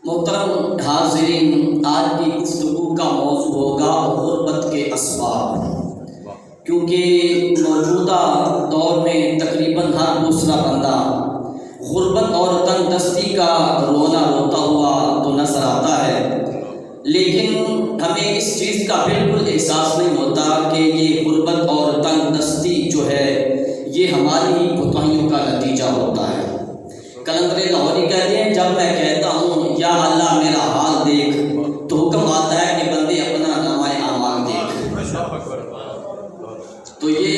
محترم حاضرین، آج کی گفتگو کا موضوع ہوگا غربت کے اسباب، کیونکہ موجودہ دور میں تقریباً ہر دوسرا بندہ غربت اور تنگ دستی کا رونا روتا ہوا تو نظر آتا ہے، لیکن ہمیں اس چیز کا بالکل احساس نہیں ہوتا کہ یہ غربت اور تنگ دستی جو ہے یہ ہماری ہی کوتاہیوں کا نتیجہ ہوتا ہے۔ کلندر لاہوری کہتے ہیں، جب میں کہتا ہوں یا اللہ میرا حال دیکھ تو حکم آتا ہے کہ بندے اپنا نامۂ اعمال دیکھ۔ تو یہ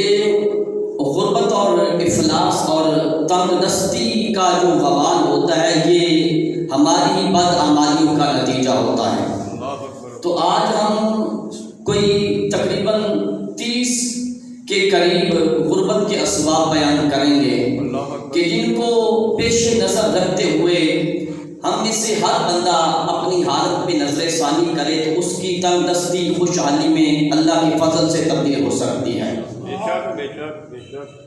غربت اور افلاس اور تنگ دستی کا جو وبال ہوتا ہے یہ ہماری ہی بدعمالیوں کا نتیجہ ہوتا ہے۔ تو آج ہم کوئی تقریباً 30 کے قریب غربت کے اسباب بیان کریں گے کہ جن کو پیش نظر رکھتے ہوئے ہم میں سے ہر بندہ اپنی حالت پہ نظر ثانی کرے تو اس کی تنگ دستی خوشحالی میں اللہ کے فضل سے تبدیل ہو سکتی ہے۔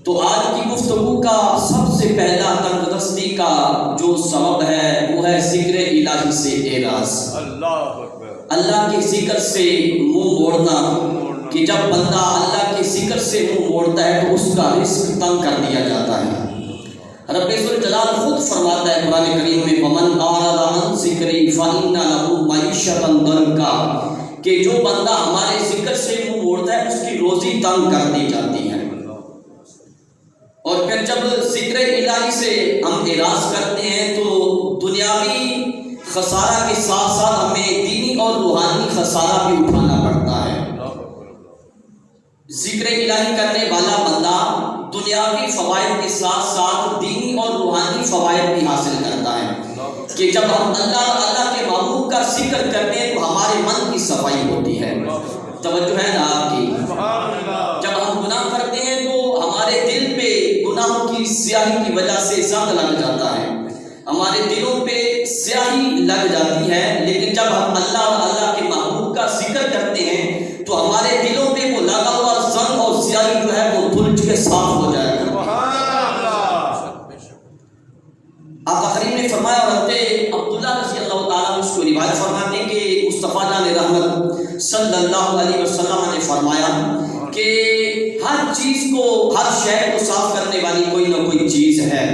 تو آج کی گفتگو کا سب سے پہلا تنگ دستی کا جو سبب ہے وہ ہے ذکر الہی سے اعراض، اللہ کے ذکر سے منہ موڑنا، کہ جب بندہ اللہ کے ذکر سے منہ موڑتا ہے تو اس کا رزق تنگ کر دیا جاتا ہے۔ رب ذوالجلال خود فرماتا ہے قرآن کریم میں، وَمَنْ أَعْرَضَ عَنْ ذِكْرِي فَإِنَّ لَهُ مَعِيشَةً ضَنْكًا، کہ جو بندہ ہمارے ذکر سے منہ موڑتا ہے اس کی روزی تنگ کر دی جاتی ہے۔ اور پھر جب ذکر الہی سے ہم اعراض کرتے ہیں تو دنیاوی خسارہ کے ساتھ ساتھ ہمیں دینی اور روحانی خسارہ بھی اٹھانا پڑتا ہے۔ ذکر الہی کرنے والا بندہ دنیاوی فوائد کے ساتھ ساتھ دینی اور روحانی فوائد بھی حاصل کرتا ہے، کہ جب ہم اللہ کے محبوب کا ذکر کرتے ہیں تو ہمارے من کی صفائی ہوتی ہے۔ توجہ ہے نا آپ کی؟ جب ہم گناہ کرتے ہیں تو ہمارے دل پہ گناہوں کی سیاہی کی وجہ سے زنگ لگ جاتا ہے، ہمارے دلوں پہ سیاہی لگ جاتی ہے، لیکن جب ہم اللہ کے محبوب کا ذکر کرتے ہیں تو ہمارے دلوں پہ وہ لگا ہوا زنگ اور سیاہی جو ہے وہ دھل کے صاف ہو جائے گا۔ آقا کریم نے فرمایا، اور حضرت عبداللہ رضی اللہ تعالیٰ عنہ اس کو روایت فرماتے ہیں کہ مصطفیٰ جان رحمت صلی اللہ علیہ وسلم نے فرمایا کہ ہر چیز کو، ہر شے کو صاف کرنے والی کوئی نہ کوئی چیز ہے،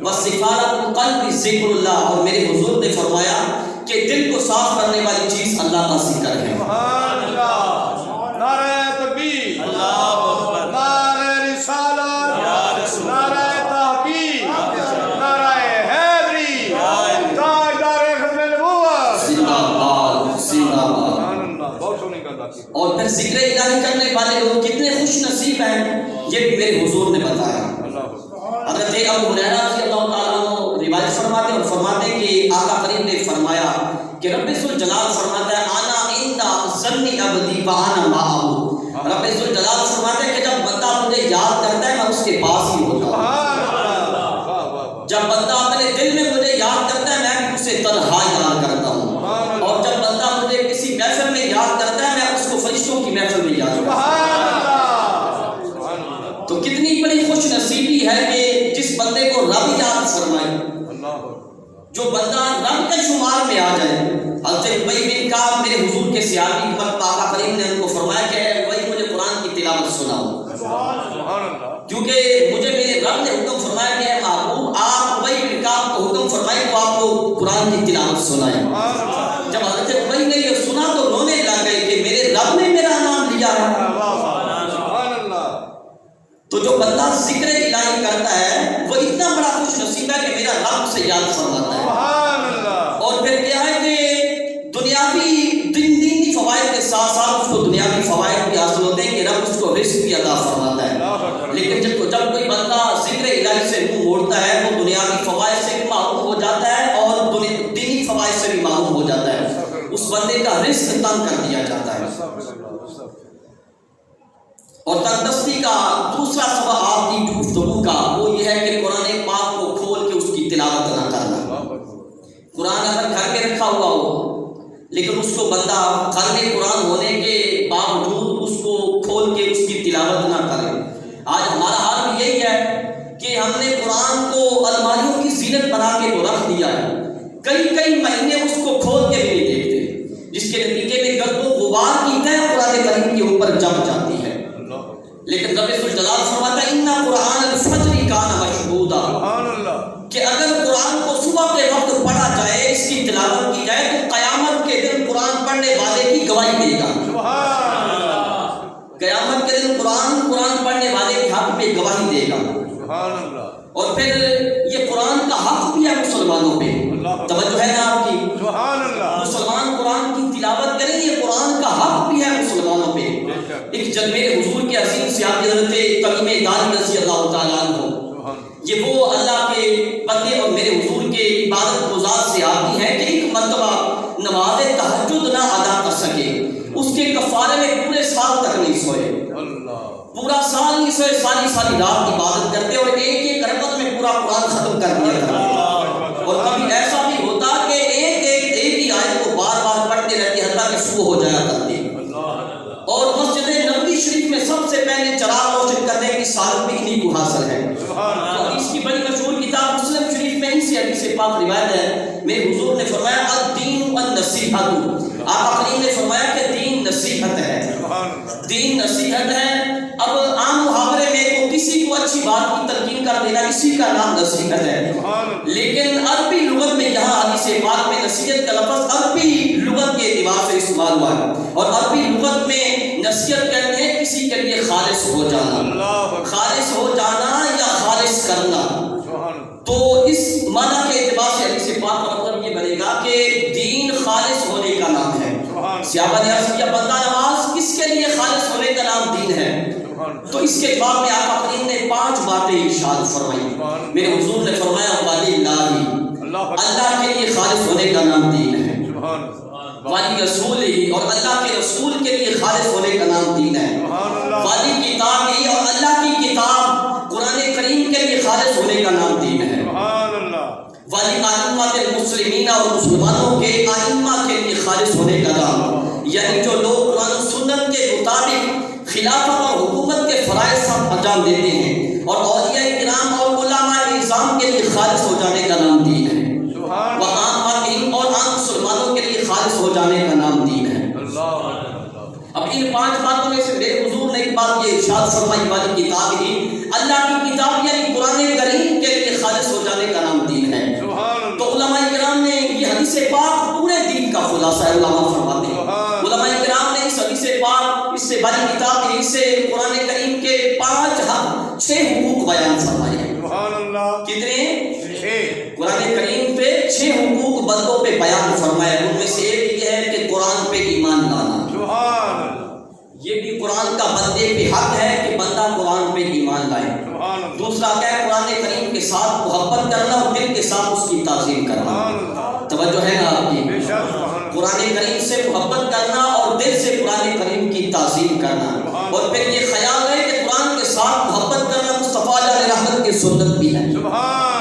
وَصِفَارَةُ الْقَلْبِ ذِكْرُ اللَّهِ، اور میرے حضور نے فرمایا کہ دل کو صاف کرنے والی چیز اللہ کا ذکر ہے۔ نعرہ تکبیر، نعرہ رسالت، نعرہ تحقیق، نعرہ حیدری، تاجدار ختم نبوت، زندہ باد، زندہ باد۔ بہت سونی کا ذکر۔ اور پھر ذکر الہی کرنے والے لوگ کتنے خوش نصیب ہیں یہ بھی میرے حضور نے بتایا۔ حضرت ابو ہریرہ رضی اللہ تعالیٰ عنہ روایت فرماتے ہیں اور فرماتے ہیں کہ آقا کریم نے فرمایا کہ رب ذوالجلال فرماتا ہے، انا عند ظن عبدی وانا معہ، رب ذوالجلال فرماتا ہے کہ جب بندہ مجھے یاد کرتا ہے میں اس کے پاس ہی ہوتا ہوں، جب بندہ اپنے دل میں مجھے یاد کرتا ہے میں بھی اسے تنہا یاد کرتا ہوں، اور جب بندہ مجھے کسی محفل میں یاد کرتا ہے میں اس کو فرشتوں کی محفل میں یاد کرتا ہوں۔ تو کتنی بڑی خوش نصیبی ہے کہ جس بندے کو رب یاد فرمائے، جو بندہ رب کے شمار میں آ جائے۔ حضرت ابی بن کعب میرے حضور کے صحابی کے وقت آقا کریم نے ان کو فرمایا کہ اے ابی مجھے قرآن کی تلاوت سناؤ، کیونکہ مجھے میرے رب نے حکم فرمایا کہ اے محبوب آپ ابی بن کعب کو حکم فرمائے تو آپ کو قرآن کی تلاوت سنائیں۔ جب حضرت ابی نے یہ سنا تو رونے لگ گئے کہ میرے رب نے میرا نام لیا ہے۔ تو جو بندہ ذکر الہی کرتا ہے وہ اتنا بڑا خوش نصیب ہے کہ میرا رب سے یاد فرماتا ہے۔ اور پھر کیا ہے کہ دنیاوی دینی فوائد کے ساتھ ساتھ اس کو دنیاوی فوائد بھی حاصل ہوتے ہیں کہ رب اس کو رزق بھی عطا فرماتا ہے۔ لیکن جب کوئی بندہ ذکر الہی سے منہ موڑتا ہے وہ دنیاوی فوائد سے بھی معروف ہو جاتا ہے اور دینی فوائد سے بھی معروف ہو جاتا ہے، اس بندے کا رزق تنگ کر دیا جاتا ہے۔ اور تنگ دستی کا دوسرا سبب آپ کی گفتگو کا وہ یہ ہے کہ قرآن پاک کو کھول کے اس کی تلاوت نہ کرنا۔ قرآن اگر گھر میں رکھا ہوا ہو لیکن اس کو بندہ ختم قرآن ہونے کے باوجود اس کو کھول کے اس کی تلاوت نہ کرے۔ آج ہمارا حال بھی یہی ہے کہ ہم نے قرآن کو الماریوں کی زینت بنا کے تو رکھ دیا ہے، کئی مہینے اس کو کھول کے بھی نہیں دیکھتے، جس کے نتیجے میں گرد و غبار کی طے قرآن کریم کے اوپر جم جاتی ہے۔ لیکن رب ذوالجلال فرماتا ہے اِنَّ قُرْآنَ الْفَجْرِ كَانَ مَشْهُودًا، کہ اگر قرآن کو صبح کے وقت پڑھا جائے، اس کی تلاوت کی جائے، تو قیامت کے دن قرآن پڑھنے والے کی گواہی دے گا۔ قیامت کے دن قرآن پڑھنے والے کے حق میں گواہی دے گا۔ اور پھر یہ قرآن کا حق بھی ہے مسلمانوں پہ، توجہ ہے نا آپ کی؟ مسلمان قرآن کی تلاوت کریں، یہ قرآن کا حق بھی ہے مسلمانوں پہ۔ ایک جلوے حضور کے عظیم صحابی حضرت تمیم داری رضی اللہ تعالیٰ عنہ، یہ وہ اللہ کے بندے اور میرے حضور کے عبادت گزار صحابی ہیں کہ ایک مرتبہ نماز تہجد نہ ادا کر سکے، اس کے کفارے میں پورے سال تک نہیں سوئے، پورا سال نہیں سوئے، ساری رات عبادت کرتے اور ایک رکعت میں پورا قرآن ختم کر دیا کرتے۔ اور کبھی ایسا بھی ہوتا کہ ایک ہی آیت کو بار بار پڑھتے رہتے حتیٰ کہ صبح ہو جایا کرتے۔ اور مسجد نبوی شریف میں سب سے پہلے چراغ روشن کرنے کی سعادت بھی انہیں کو حاصل ہے۔ اس کی بڑی مشہور کتاب مسلم شریف میں ہی سے حدیث پاک روایت ہے، میرے حضور نے فرمایا الدین النصیحۃ، آقا کریم نے فرمایا کہ دین نصیحت ہے، دین نصیحت ہے۔ اب عام محاورے میں کو کسی کو اچھی بات کی تلقین کر دینا، اسی کا نام نصیحت ہے، لیکن عربی لغت میں یہاں حدیث پاک میں نصیحت کا لفظ عربی لغت کے اعتبار سے استعمال ہوا ہے، اور عربی لغت میں نصیحت کہتے ہیں کسی کے لیے خالص ہو جانا، خالص ہو جانا یا خالص کرنا۔ تو اس معنی کے اعتبار سے حدیث پاک کا مطلب یہ بنے گا کہ دین خالص ہونے کا نام ہے۔ صحابہ نے عرض کیا بندہ نواز کس کے لیے خالص ہونے کا نام دین ہے؟ تو اس کے جواب میں آقا کریم نے 5 باتیں ارشاد فرمائی۔ میرے حضور نے فرمایا اللہ کے لیے خالص ہونے کا نام دین ہے، والی رسول ہی، اور اللہ کے رسول کے لیے خالص ہونے کا نام دین ہے، والی کتاب ہی، اور اللہ کی کتاب قرآن کریم کے لیے خالص ہونے کا نام دین ہے، والی ائمۃ المسلمین، اور مسلمانوں کے ائمہ کے لیے خالص ہونے کا نام، یعنی جو لوگ قرآن و سنت کے مطابق خلافت اور حکومت کے فرائض سب انجام دیتے ہیں، اور اولیاء کرام اور علماء نظام کے لیے خالص ہو جانے کا نام دین ہے، وہ عام اور عام مسلمانوں کے لیے خالص ہو جانے کا نام دین ہے۔ اب ان 5 باتوں میں سے میرے حضور نے ایک بات یہ ارشاد فرمائی والی کتاب ہی، اللہ کی کتاب یعنی قرآن کریم کے لیے خالص ہو جانے کا نام دین ہے۔ تو علماء کرام نے یہ حدیث پاک پورے دین کا خلاصہ ہے، علماء فرماتے ہیں، علماء کرام نے اس حدیث پاک، اس سے بڑی کتاب ہی سے قرآن کریم کے 6 حقوق بیان فرمائے ہیں۔ کتنے؟ قرآن کریم پہ 6 حقوق بندوں پہ بیان فرمائے، ان میں سے ایک یہ ہے کہ قرآن پہ ایمان لانا، یہ بھی قرآن کا بندے پہ حق ہے کہ بندہ قرآن پہ ایمان لائے۔ دوسرا کیا ہے؟ قرآن کریم کے ساتھ محبت کرنا اور دل کے ساتھ اس کی تعظیم کرنا، توجہ ہے نا آپ کی؟ قرآن کریم سے محبت کرنا اور دل سے قرآن کریم کی تعظیم کرنا، اور پھر یہ خیال ہے کہ قرآن کے ساتھ محبت کرنا مصطفیٰ علیہ رحمت کی سنت بھی ہے۔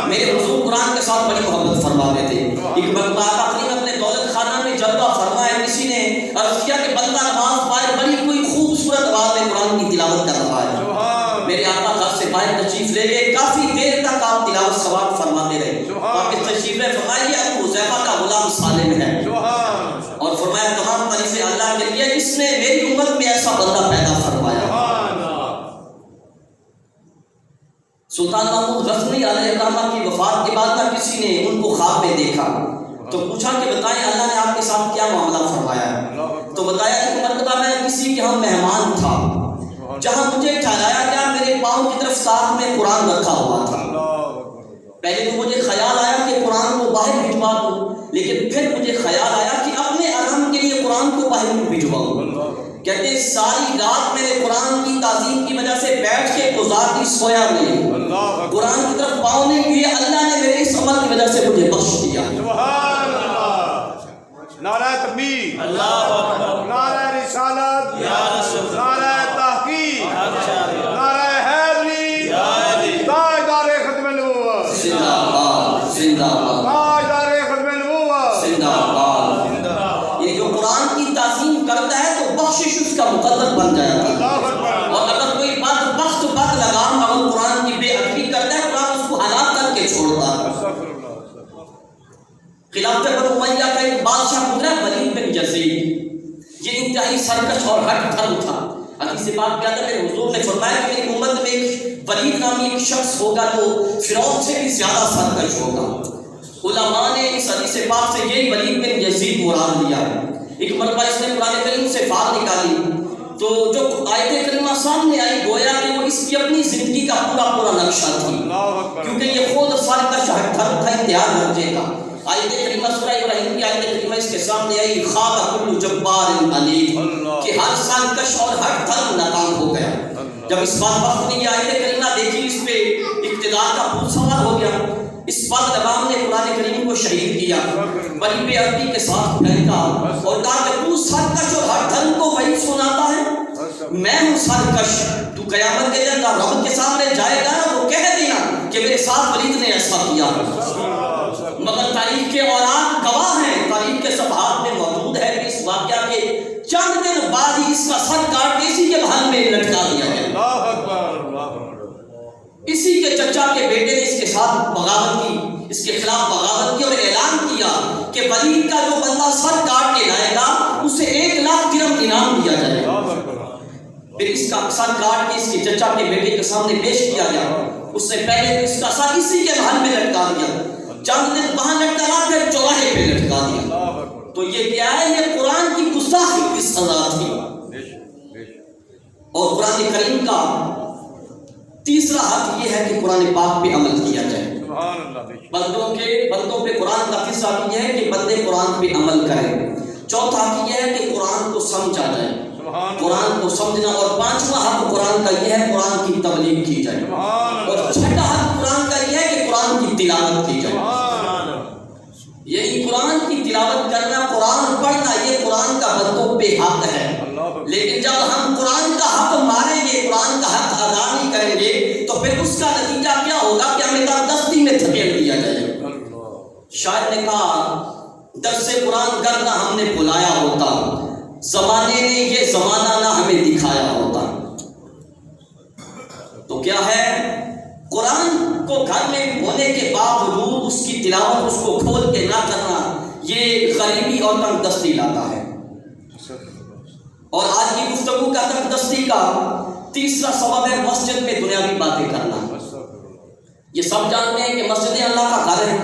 میرے حضور قرآن کے ساتھ بڑی محبت فرماتے تھے۔ ایک مرتبہ آقا کریم اپنے دولت خانہ میں جلوہ فرمایا، کسی نے عرض کیا کہ بندہ نماز پائے بڑی کوئی خوبصورت آواز میں قرآن کی تلاوت کر رہا ہے۔ میرے آقا گھر سے باہر تشریف لے گئے، کافی دیر تک آپ تلاوت سماعت فرماتے رہے، واپس تشریف لے فرمایا ابو حذیفہ کا غلام سالم ہے، اور فرمایا تمام تعریفیں اللہ کے لیے، اس نے میری امت میں ایسا بندہ پیدا فرمایا۔ سلطان محمود غزنوی علیہ الرحمہ کی وفات کے بعد کسی نے ان کو خواب میں دیکھا تو پوچھا کہ بتائیں اللہ نے آپ کے ساتھ کیا معاملہ فرمایا ہے؟ تو بتایا کہ مرتبہ میں کسی کے ہاں مہمان تھا، جہاں مجھے ٹھہرایا گیا میرے پاؤں کی طرف ساتھ میں قرآن رکھا ہوا تھا۔ پہلے تو مجھے خیال آیا کہ قرآن کو باہر بھجوا دوں، لیکن پھر مجھے خیال آیا کہ اپنے آرام کے لیے قرآن کو باہر بھجواؤں۔ کہتے ہیں ساری رات میں نے قرآن کی تعظیم کی وجہ سے بیٹھ کے گزار دی، سویا نہیں، قرآن کی طرف پاؤں نہیں کیے، اللہ نے میرے اس عمل کی وجہ سے مجھے بخش دیا۔ نعرہ تکبیر، نعرہ رسالت، نعرہ تحقیق، نعرہ حیدری، تاجدار ختم نبوت، زندہ باد، زندہ باد، تاجدار ختم نبوت، زندہ باد۔ یہ جو قرآن کی تعظیم کرتا ہے تو بخشش اس کا مقدر بن جاتا ہے، اور اگر کوئی بخت لگام اگر قرآن کی بے ادبی کرتا ہے، قرآن اس کو ہلاک کر کے چھوڑتا ہے۔ خلافت بنو امیہ کا ایک بادشاہ انتہائی سرکش اور ہٹ دھرم تھا۔ حدیث پاک میں آتا ہے میرے حضور نے فرمایا کہ میری امت میں ایک ولید نامی ایک شخص ہوگا جو فرعون سے بھی زیادہ سرکش ہوگا۔ علماء نے اس حدیث پاک سے یہی ولید بن یزید مراد لیا ہے۔ ایک مرتبہ اس نے قرآن کریم سے فار نکالی تو جو آیت کریمہ سامنے آئی گویا کہ وہ اس کی اپنی زندگی کا پورا نقشہ تھی، کیونکہ یہ خود سرکش ہٹ دھرم تھا انتہا درجے کا۔ آیت کریمہ سورہ ابراہیم کی آیت کریمہ اس کے سامنے آئی خاب کل جبار عنید کہ ہر سرکش اور ہر دھرم ناکام ہو گیا۔ جب اس بات وقت نے یہ آیت کریمہ دیکھی اس پہ اقتدار کا بھوت سوار ہو گیا۔ اس بات لگام نے قرآن کریم کو شہید کیا، بڑی بے ادبی کے ساتھ پھینکا اور کہا کہ تو سرکش اور ہر دھرم کو وہی سناتا ہے، میں ہوں سرکش، تو قیامت کے دن رب کے سامنے جائے گا تو کہہ دینا کہ میرے ساتھ ولید نے ایسا کیا۔ مگر تاریخ کے اوراق گواہ ہیں، تاریخ کے صفحات میں موجود ہے کہ اس واقعہ کے چند دن بعد ہی اس کا سر کاٹ کے اسی کے محل میں لٹکا دیا گیا۔ اسی کے چچا کے بیٹے نے اس کے ساتھ بغاوت کی، اس کے خلاف بغاوت کی اور اعلان کیا کہ ولید کا جو بندہ سر کاٹ کے لائے گا اسے 1,00,000 درہم انعام دیا جائے گا۔ پھر اس کا سر کاٹ کے اس کے چچا کے بیٹے کے سامنے پیش کیا گیا۔ اس سے پہلے اس کا سر اسی کے محل میں لٹکا دیا، چند دن وہاں لٹکا پھر چوراہے پہ لٹکا دیا۔ تو یہ کیا ہے؟ یہ قرآن کی گستاخی کی سزا تھی۔ اور قرآن کریم کا تیسرا حق یہ ہے کہ قرآن پاک پہ عمل کیا جائے۔ بندوں پہ قرآن کا تیسرا حق یہ ہے کہ بندے قرآن پہ عمل کریں۔ چوتھا حق یہ ہے کہ قرآن کو سمجھا جائے، قرآن کو سمجھنا۔ اور پانچواں حق قرآن کا یہ ہے قرآن کی تبلیغ کی جائے۔ اور چھٹا حق قرآن کا یہ ہے کہ قرآن کی تلاوت کی جائے۔ یہی قرآن کی تلاوت کرنا، قرآن پڑھنا، یہ قرآن کا بندوں پہ حق ہے۔ لیکن جب ہم قرآن کا حق ماریں گے، قرآن کا حق ادا نہیں کریں گے تو پھر اس کا نتیجہ کیا ہوگا کہ ہمیں دستی میں دھکیل دیا جائے گا۔ شاعر نے کہا درس قرآن کرنا ہم نے بلایا ہوتا، زمانے نے یہ زمانہ نہ ہمیں دکھایا ہوتا۔ تو کیا ہے؟ قرآن کو گھر میں ہونے کے باوجود اس کی تلاوت، اس کو کھول کے نہ کرنا، یہ غریبی اور تنگ دستی لاتا ہے۔ اور آج کی گفتگو کا تنگ دستی کا تیسرا سبب ہے مسجد میں دنیاوی باتیں کرنا۔ یہ سب جانتے ہیں کہ مسجدیں اللہ کا گھر ہے،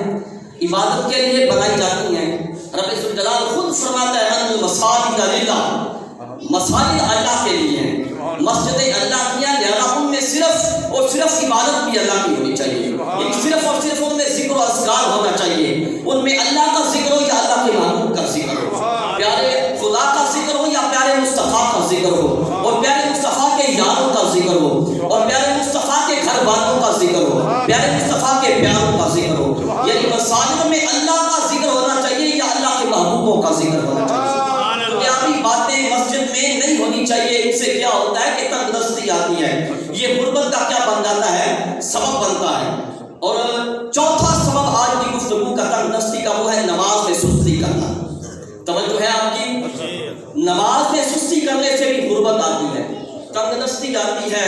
عبادت کے لیے بنائی جاتی ہیں۔ رب ذوالجلال خود فرماتا ہے ان المساجد للہ، مساجد اللہ کے لیے ہیں، مسجدیں اللہ کی ہیں، لہذا ان میں صرف اور صرف عبادت بھی اللہ کی ہونی چاہیے، یعنی صرف اور صرف ان میں ذکر و اذکار ہونا چاہیے، ان میں اللہ کا ذکر ہو یا اللہ کے محبوب کا ذکر ہو، پیارے خدا کا ذکر ہو یا پیارے مصطفیٰ کا ذکر ہو، اور پیارے مصطفیٰ کے یاروں کا ذکر ہو، اور پیارے مصطفیٰ کے گھر والوں کا ذکر ہو، پیارے مصطفیٰ کے پیاروں کا ذکر ہو۔ یعنی مساجد میں اللہ کا ذکر ہونا چاہیے یا اللہ کے محبوبوں کا ذکر ہونا چاہیے۔ دنیاوی باتیں مسجد میں نہیں ہونی چاہیے۔ ان سے کیا ہوتا ہے کہ تنگ دستی آتی ہے، یہ غربت کا کیا بن جاتا ہے؟ سبب بنتا ہے۔ اور چوتھا سبب آج کی گفتگو کا تنگ دستی کا وہ ہے نماز میں سستی کرنا۔ توجہ ہے آپ کی؟ نماز میں سستی کرنے سے بھی غربت آتی ہے، تنگ دستی آتی ہے،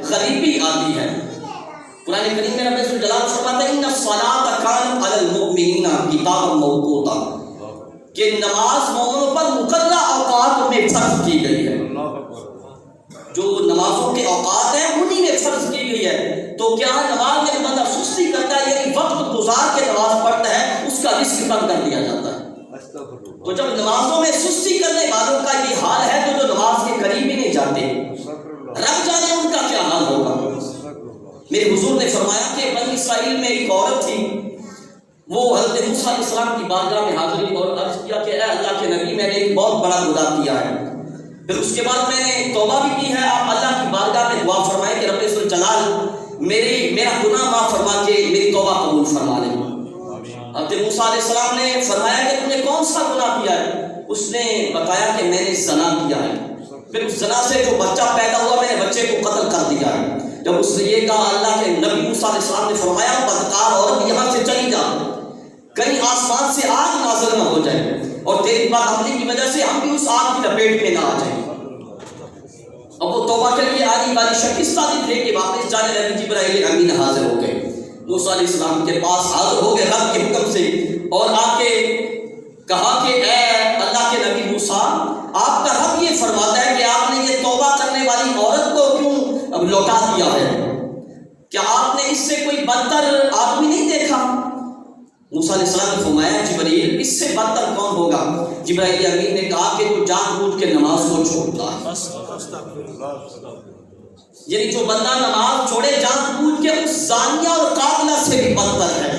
غریبی آتی ہے۔ قرآن کریم میں رب ذوالجلال فرماتا ہے ان الصلاۃ کانت علی المؤمنین کتابا موقوتا، کہ نماز مومنوں پر مقررہ اوقات میں فرض کی گئی ہے۔ جو نمازوں کے اوقات ہیں انہی میں فرض کی گئی ہے۔ تو کیا نماز میں بندہ سستی کرتا ہے، یعنی وقت گزار کے نماز پڑھتا ہے، اس کا رزق کم کر دیا جاتا ہے۔ تو جب نمازوں میں سستی کرنے والوں کا یہ حال ہے تو جو نماز کے قریب ہی نہیں جاتے، رب جانے ان کا کیا حال ہوگا۔ میرے حضور نے فرمایا کہ بنی اسرائیل میں ایک عورت تھی، وہ حضرت موسیٰ علیہ السلام کی بارگاہ میں حاضر ہوئی اور عرض کیا کہ اے اللہ کے نبی میں نے ایک بہت بڑا گناہ کیا ہے، پھر اس کے بعد میں نے توبہ بھی کی ہے، آپ اللہ کی بارگاہ میں دعا فرمائیں کہ رب ذوالجلال میرا گناہ معاف فرما کے میری توبہ قبول فرما لیں۔ حضرت موسیٰ علیہ السلام نے فرمایا کہ تم نے کون سا گناہ کیا ہے؟ اس نے بتایا کہ میں نے زنا کیا ہے، پھر اس زنا سے جو بچہ پیدا ہوا میں نے بچے کو قتل کر دیا ہے۔ جب اس نے یہ کہا اللہ کے نبی موسیٰ علیہ السلام نے فرمایا بدکار عورت یہاں سے چلی جا، کہیں آسمان سے آگ نازل نہ ہو جائے اور تیری بات عملی کی وجہ سے ہم بھی اس آگ کی لپیٹ میں نہ آ جائیں۔ اب وہ توبہ کے لیے آنے والی شکستہ دن لے کے واپس جانے لگی، جبرائیل امین حاضر ہو گئے، موسیٰ علیہ السلام کے پاس حاضر ہو گئے رب کے حکم سے، اور آ کے کہا کہ اے اللہ کے نبی موسیٰ، آپ کا رب یہ کیا ہے، کیا آپ نے اس سے کوئی بدتر آدمی نہیں دیکھا؟ موسیٰ علیہ السلام نے فرمایا جبرائیل اس سے بدتر کون ہوگا؟ جبرائیل امین نے کہا کہ وہ جان بوجھ کے نماز کو چھوڑتا ہے، یعنی جو بندہ نماز چھوڑے جان بوجھ کے اس زانیہ اور قاتلہ سے بھی بدتر ہے۔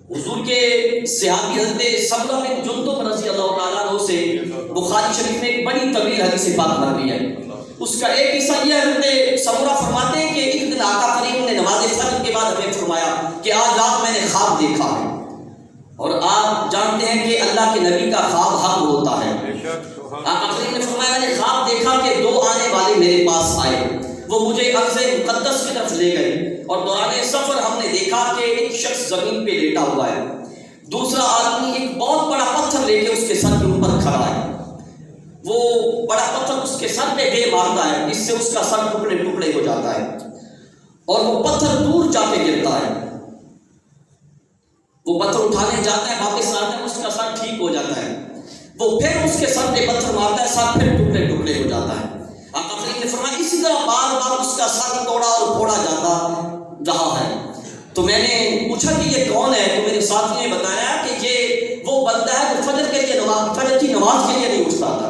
حضور کے صحابی حضرت سمرہ بن جندب رضی اللہ تعالیٰ عنہ سے بخاری شریف میں ایک بڑی طویل حدیث پاک مروی ہے۔ اس کا ایک حصہ یہ حضرت سمرہ فرماتے ہیں کہ ایک دن آقا کریم نے نماز فجر کے بعد ہمیں فرمایا کہ آج رات میں نے خواب دیکھا ہے، اور آپ جانتے ہیں کہ اللہ کے نبی کا خواب حق ہوتا ہے۔ آقا کریم نے فرمایا میں نے خواب دیکھا کہ دو آنے والے میرے پاس آئے، وہ مجھے عرض مقدس کی طرف لے گئے، اور دوران سفر ہم نے دیکھا کہ ایک شخص زمین پہ لیٹا ہوا ہے، دوسرا آدمی ایک بہت بڑا پتھر لے کے اس کے سر کے اوپر کھڑا ہے، وہ بڑا پتھر اس کے سر پہ دے مارتا ہے جس سے اس کا سر ٹکڑے ٹکڑے ہو جاتا ہے، اور وہ پتھر دور جا کے گرتا ہے، وہ پتھر اٹھانے جاتا ہے، واپس آتا ہے، اس کا سر ٹھیک ہو جاتا ہے، وہ پھر اس کے سر پہ پتھر مارتا ہے، سر پھر ٹکڑے ٹکڑے ہو جاتا ہے۔ آقا کریم نے فرمایا اسی طرح بار بار اس کا سر توڑا اور پھوڑا جاتا رہا ہے۔ تو میں نے پوچھا کہ یہ کون ہے؟ تو میرے ساتھی نے بتایا کہ یہ وہ بندہ ہے جو فجر کے لیے فجر کی نماز کے لیے نہیں اٹھتا تھا،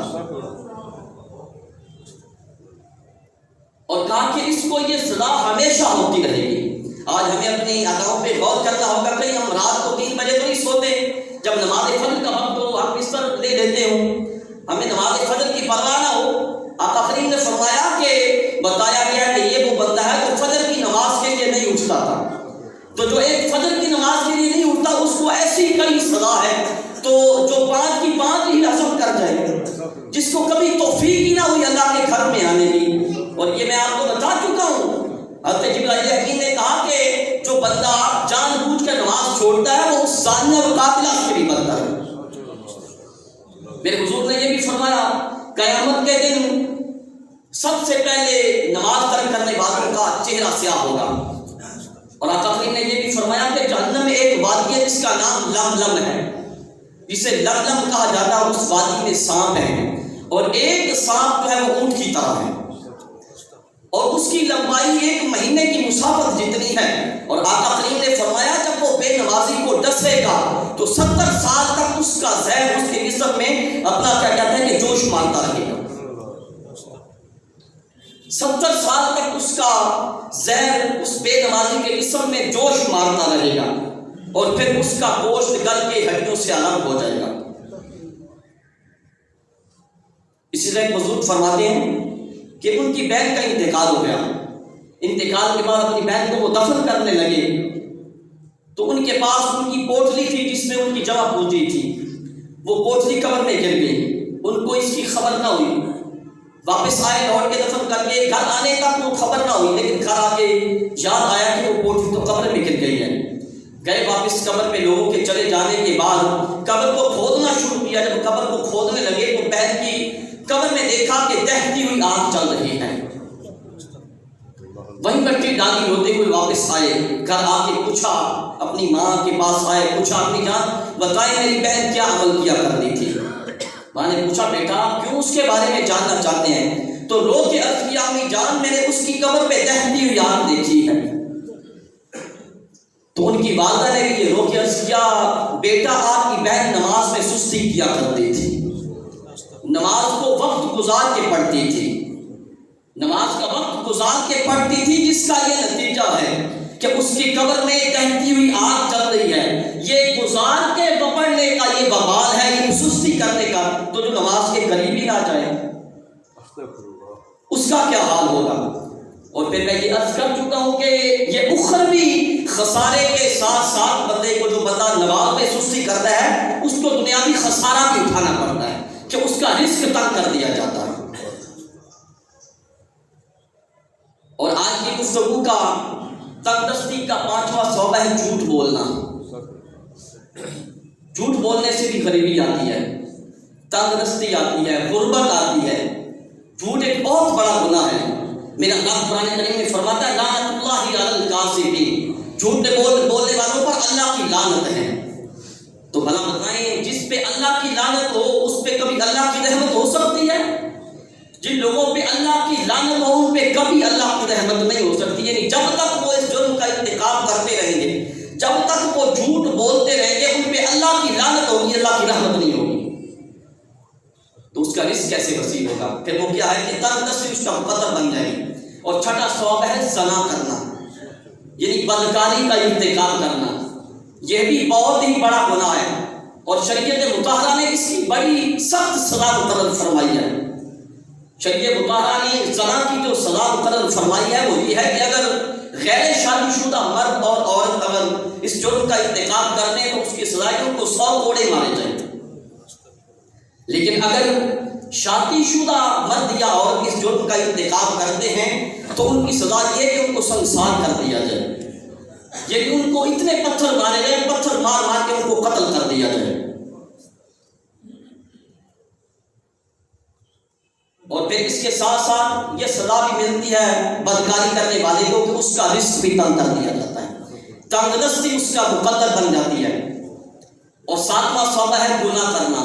اور کہا کہ اس کو یہ سزا ہمیشہ ہوتی رہے گی۔ آج ہمیں اپنی اداؤں پہ غور کرنا ہوگا، کہیں ہم رات کو 3 بجے تو نہیں سوتے، جب نماز فجر کا وقت ہو ہم بستر لے لیتے ہوں، ہمیں نماز فجر کی پرواہ نہ ہو۔ آقا کریم نے فرمایا کہ بتایا گیا کہ یہ وہ بندہ ہے جو فجر کی نماز کے لیے نہیں اٹھتا تھا، تو جو ایک فجر کی نماز کے لیے نہیں اٹھتا اس کو ایسی کڑی سزا ہے، تو جو 5 کی 5 ہی ہضم کر جائے، جس کو کبھی توفیق ہی نہ ہوئی اللہ کے گھر میں آنے کی، اور یہ میں آپ کو بتا چکا ہوں۔ حضرت جبرائیل امین نے کہا کہ جو بندہ جان بوجھ کر نماز چھوڑتا ہے وہ اس زانیہ اور قاتلہ سے بھی بدتر ہے۔ میرے حضور نے یہ بھی فرمایا قیامت کے دن سب سے پہلے نماز ترک کرنے والوں کا چہرہ سیاہ ہوگا، اور آقا کریم نے یہ بھی فرمایا کہ جہنم میں ایک وادی ہے جس کا نام لم ہے، جسے لم کہا جاتا ہے، اس وادی میں سانپ ہے، اور ایک سانپ جو ہے وہ اونٹ کی طرح ہے، اور اس کی لمبائی 1 مہینے کی مسافت جتنی ہے، اور آقا کریم نے فرمایا جب وہ بے نمازی کو ڈسے گا تو 70 سال تک اس کا زہر اس کے جسم میں اپنا کیا کہتے ہیں کہ جوش مارتا رہے گا، 70 سال تک اس کا زہر اس بے نمازی کے جسم میں جوش مارتا رہے گا، اور پھر اس کا گوشت گل کے ہڈیوں سے الگ ہو جائے گا۔ اسی طرح ایک بزرگ فرماتے ہیں کہ ان کی بہن کا انتقال ہو گیا، انتقال کے بعد اپنی بہن کو وہ دفن کرنے لگے، تو ان کے پاس ان کی پوٹلی تھی جس میں ان کی جمع پونجی تھی، وہ پوٹلی قبر میں گر گئی، ان کو اس کی خبر نہ ہوئی، واپس آئے لوٹ کے دفن کر کے، گھر آنے تک وہ خبر نہ ہوئی، لیکن گھر آ کے یاد آیا کہ وہ پوٹلی تو قبر میں گر گئی ہے۔ گئے واپس قبر میں، لوگوں کے چلے جانے کے بعد قبر کو کھودنا شروع کیا، جب قبر کو کھودنے لگے تو بہن کی قبر میں دیکھا کہ دہتی ہوئی آگ چل رہی ہے، وہیں پر ڈالی ہوتے ہوئے واپس آئے، گھر آ کے پوچھا، اپنی ماں کے پاس آئے، پوچھا اپنی جان بتائیں میری بہن کیا عمل کیا کرتی تھی؟ ماں نے پوچھا بیٹا کیوں اس کے بارے میں جاننا چاہتے ہیں؟ تو رو کے عرض کیا امی جان میں نے اس کی قبر پہ دہتی ہوئی آگ دیکھی ہے۔ تو ان کی والدہ نے بھی یہ رو کے عرض کیا بیٹا آپ کی بہن نماز میں سستی کیا کرتی تھی، نماز کو وقت گزار کے پڑھتی تھی، نماز کا وقت گزار کے پڑھتی تھی، جس کا یہ نتیجہ ہے کہ اس کی قبر میں دہتی ہوئی آگ چل رہی ہے۔ یہ گزار کے پڑھنے کا یہ وبال ہے، یہ سستی کرنے کا، تو جو نماز کے قریب ہی نہ جائے اس کا کیا حال ہوگا؟ اور پھر میں یہ عرض کر چکا ہوں کہ یہ اخروی خسارے کے ساتھ ساتھ بندے کو، جو بندہ نماز میں سستی کرتا ہے اس کو دنیاوی خسارہ بھی اٹھانا پڑتا ہے کہ اس کا رزق تنگ کر دیا جاتا ہے۔ اور آج کی گفتگو کا تنگ دستی کا 5واں شعبہ ہے جھوٹ بولنا۔ جھوٹ بولنے سے بھی غریبی آتی ہے، تنگ دستی آتی ہے، غربت آتی ہے۔ جھوٹ ایک بہت بڑا گناہ ہے۔ میرا اللہ قرآن کریم میں فرماتا ہے لعنت اللہ علی الکاذبین، جھوٹ بولنے والوں پر اللہ کی لعنت ہے۔ تو بھلا بتائیں جس پہ اللہ کی لعنت ہو اس پہ کبھی اللہ کی رحمت ہو سکتی ہے؟ جن لوگوں پہ اللہ کی لعنت ہو ان پہ کبھی اللہ کی رحمت نہیں ہو سکتی. یعنی جب تک وہ اس جرم کا ارتکاب کرتے رہیں گے، جب تک وہ جھوٹ بولتے رہیں گے، ان پہ اللہ کی لعنت ہوگی، اللہ کی رحمت نہیں ہوگی. تو اس کا رزق کیسے وسیع ہوگا؟ پھر وہ کیا ہے کہ تنگ دستی اس کا مقدر بن جائے گی. اور چھٹا ثواب ہے زنا کرنا، یعنی بدکاری کا ارتکاب کرنا. یہ بھی بہت ہی بڑا گناہ ہے اور شریعت مطہرہ نے اس کی بڑی سخت سزا مقرر فرمائی ہے. شریعت مطہرہ نے زنا کی جو سزا مقرر فرمائی ہے وہ یہ ہے کہ اگر غیر شادی شدہ مرد اور عورت اگر اس جرم کا ارتکاب کرنے تو اس کی سزا ہے ان کو 100 کوڑے مارے جائیں. لیکن اگر شادی شدہ مرد یا عورت اس جرم کا ارتکاب کرتے ہیں تو ان کی سزا یہ ہے کہ ان کو سنسار کر دیا جائے، یعنی ان کو اتنے پتھر مارے جائیں، پتھر مار مار کے ان کو قتل کر دیا جائے. اور پھر اس کے ساتھ ساتھ یہ سزا بھی ملتی ہے بدکاری کرنے والے کو کہ اس کا رزق بھی تنگ کر دیا جاتا ہے، تنگ دستی اس کا مقدر بن جاتی ہے. اور ساتواں ثواب ہے گناہ کرنا،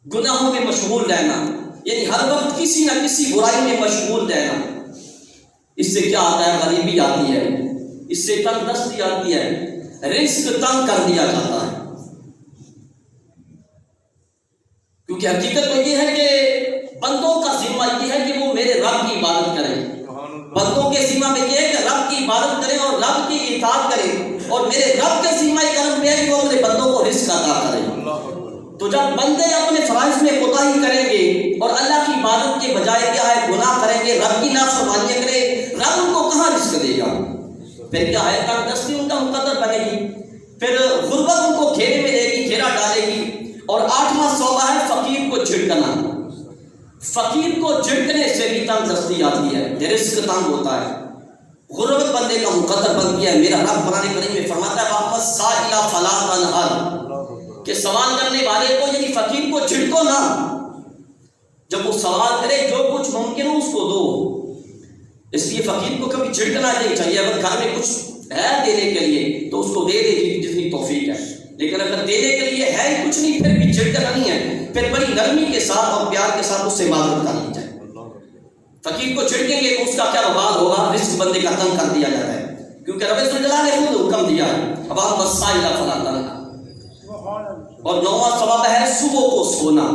گناہوں میں مشغول رہنا، یعنی ہر وقت کسی نہ کسی برائی میں مشغول رہنا. اس سے کیا آتا ہے؟ غریبی آتی ہے، اس سے تنگ دستی آتی ہے، رزق تنگ کر دیا جاتا ہے. کیونکہ حقیقت تو یہ ہے کہ بندوں کا ذمہ یہ ہے کہ وہ میرے رب کی عبادت کریں. بندوں کے ذمہ میں یہ ہے کہ رب کی عبادت کریں اور رب کی اطاعت کریں، اور میرے رب کے ذمہ کرم میں ہے کہ وہ اپنے بندوں کو رزق عطا کریں. تو جب بندے اپنے فرائض میں کوتاہی کریں گے اور اللہ کی عبادت کے بجائے کیا ہے گناہ کریں گے، رب کی نافرمانیاں کریں، رب ان کو کہاں رزق دے گا؟ پھر کیا ہے تنگ دستی ان کا مقدر بنے گی، پھر غربت ان کو گھیرے میں لے گی، گھیرا ڈالے گی. اور 8واں ثواب ہے فقیر کو جھڑکنا. فقیر کو جھڑکنے سے بھی تنگ دستی آتی ہے، رزق تنگ ہوتا ہے، غربت بندے کا مقدر بن گیا ہے. میرا رب قرآن کریم میں فرماتا ہے واپس سائلہ فلا تنہر، کہ سوال کرنے والے کو یعنی فقیر کو جھڑکو نہ، جب وہ سوال کرے جو کچھ ممکن ہو اس کو دو. اس لیے فقیر کو کبھی جھڑکنا نہیں چاہیے. اگر گھر میں کچھ ہے دینے کے لیے تو اس کو دے دے جتنی توفیق ہے، لیکن اگر دینے کے لیے ہے ہی کچھ نہیں پھر بھی جھڑکنا نہیں ہے، پھر بڑی نرمی کے ساتھ اور پیار کے ساتھ اس سے عبادت کرنی چاہیے. فقیر کو جھڑکیں گے تو اس کا کیا وبال ہوگا؟ رزق بندے کا تنگ کر دیا جاتا ہے، کیونکہ رب الجلال نے خود حکم دیا ہے اب آپ مسائل فلا تنہر. اور 9واں ثواب ہے صبح کو سونا.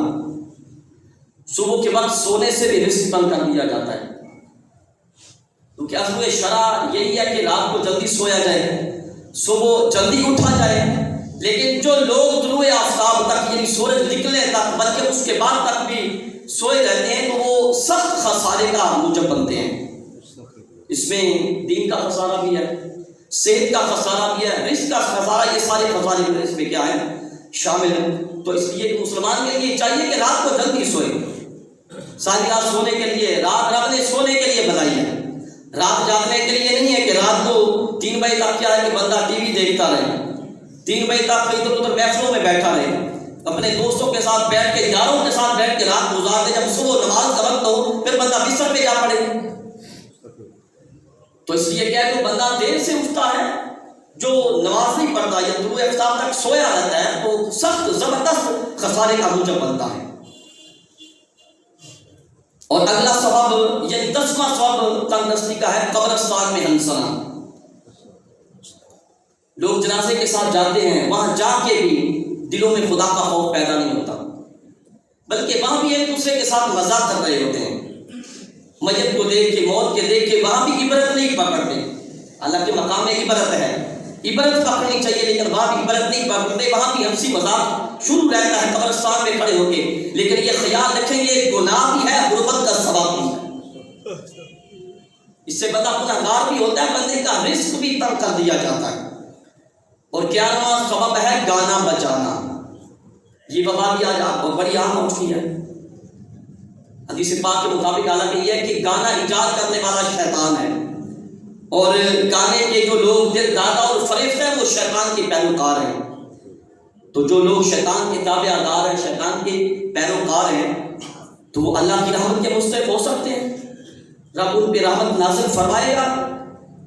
صبح کے وقت سونے سے بھی رزق تنگ کر دیا جاتا ہے. تو کیا اصل شرع یہی ہے کہ رات کو جلدی سویا جائے، صبح جلدی اٹھا جائے. لیکن جو لوگ طلوع آفتاب تک یعنی سورج نکلنے تک بلکہ اس کے بعد تک بھی سوئے رہتے ہیں تو وہ سخت خسارے کا موجب بنتے ہیں. اس میں دین کا خسارہ بھی ہے، صحت کا خسارہ بھی ہے، رزق کا خسارہ، یہ سارے خسارے اس میں کیا ہے شامل ہے. تو اس لیے کہ مسلمان کے لیے چاہیے کہ رات کو جلدی سوئے. ساری رات سونے کے لیے رات رب نے سونے کے لیے بنائی ہے، رات جاگنے کے لیے نہیں ہے کہ رات کو 3 بجے تک کیا ہے کہ بندہ ٹی وی دیکھتا رہے، 3 بجے تک ادھر ادھر محفلوں میں بیٹھا رہے، اپنے دوستوں کے ساتھ بیٹھ کے یاروں کے ساتھ بیٹھ کے رات گزار دے. جب صبح نماز کا وقت ہو پھر بندہ بستر پہ جا پڑے. تو اس لیے کیا ہے کہ بندہ دیر سے اٹھتا ہے جو نماز نہیں پڑھتا یا طلوع آفتاب تک سویا رہتا ہے تو سخت زبردست خسارے کا موجب بنتا ہے. اور اگلا ثواب یعنی 10واں ثواب تنگ دستی کا ہے قبرستان میں ہنسنا. لوگ جنازے کے ساتھ جاتے ہیں، وہاں جا کے بھی دلوں میں خدا کا خوف پیدا نہیں ہوتا، بلکہ وہاں بھی ایک دوسرے کے ساتھ مذاق کر رہے ہوتے ہیں. میت کو دیکھ کے، موت کے دیکھ کے وہاں بھی عبرت نہیں پکڑتے. اللہ کے مقام میں عبرت ہے، عبرت پکڑنی چاہیے، لیکن وہاں بھی عبرت نہیں پکڑتے، وہاں بھی ہنسی مذاق شروع رہتا ہے قبرستان میں کھڑے ہو کے. لیکن یہ خیال رکھیں یہ گناہ بھی ہے، غربت کا سبب بھی ہے. اس سے بندہ گنہگار بھی ہوتا ہے، بندے کا رزق بھی تنگ کر دیا جاتا ہے. اور 11واں سبب ہے گانا بجانا. یہ وبا بھی آج بڑی عام ہو چکی ہے. حدیث پاک کے مطابق حالانکہ یہ ہے کہ گانا ایجاد کرنے والا شیطان ہے، اور گانے کے جو لوگ دل دادا اور فریفت ہیں وہ شیطان کے پیروکار ہیں. تو جو لوگ شیطان کے تابع دار ہیں، شیطان کے پیروکار ہیں، تو وہ اللہ کی رحمت کے مستحق ہو سکتے ہیں؟ رب ان پہ رحمت نازل فرمائے گا؟